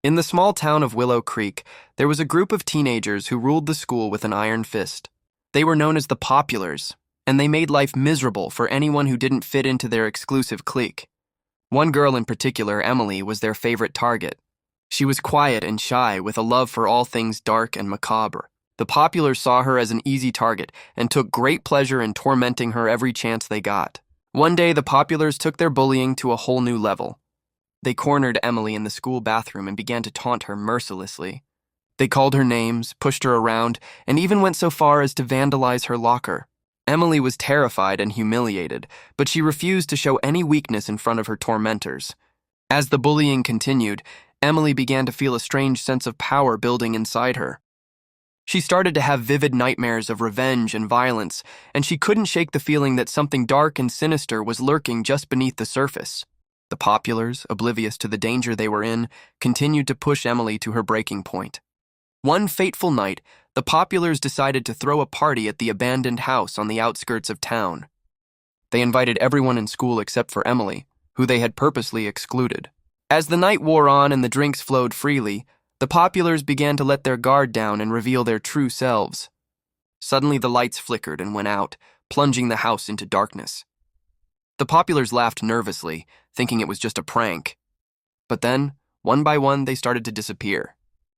In the small town of Willow Creek, there was a group of teenagers who ruled the school with an iron fist. They were known as the Populars, and they made life miserable for anyone who didn't fit into their exclusive clique. One girl in particular, Emily, was their favorite target. She was quiet and shy, with a love for all things dark and macabre. The Populars saw her as an easy target and took great pleasure in tormenting her every chance they got. One day, the Populars took their bullying to a whole new level. They cornered Emily in the school bathroom and began to taunt her mercilessly. They called her names, pushed her around, and even went so far as to vandalize her locker. Emily was terrified and humiliated, but she refused to show any weakness in front of her tormentors. As the bullying continued, Emily began to feel a strange sense of power building inside her. She started to have vivid nightmares of revenge and violence, and she couldn't shake the feeling that something dark and sinister was lurking just beneath the surface. The Populars, oblivious to the danger they were in, continued to push Emily to her breaking point. One fateful night, the Populars decided to throw a party at the abandoned house on the outskirts of town. They invited everyone in school except for Emily, who they had purposely excluded. As the night wore on and the drinks flowed freely, the Populars began to let their guard down and reveal their true selves. Suddenly the lights flickered and went out, plunging the house into darkness. The Populars laughed nervously, thinking it was just a prank. But then, one by one, they started to disappear.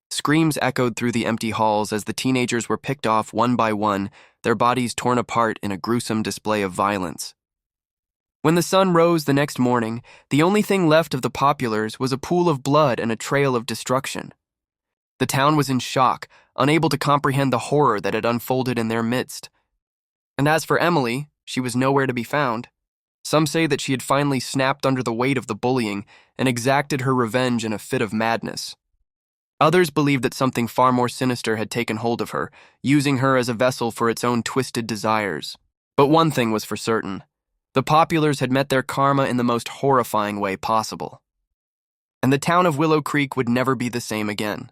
Screams echoed through the empty halls as the teenagers were picked off one by one, their bodies torn apart in a gruesome display of violence. When the sun rose the next morning, the only thing left of the Populars was a pool of blood and a trail of destruction. The town was in shock, unable to comprehend the horror that had unfolded in their midst. And as for Emily, she was nowhere to be found. Some say that she had finally snapped under the weight of the bullying and exacted her revenge in a fit of madness. Others believed that something far more sinister had taken hold of her, using her as a vessel for its own twisted desires. But one thing was for certain. The Populars had met their karma in the most horrifying way possible. And the town of Willow Creek would never be the same again.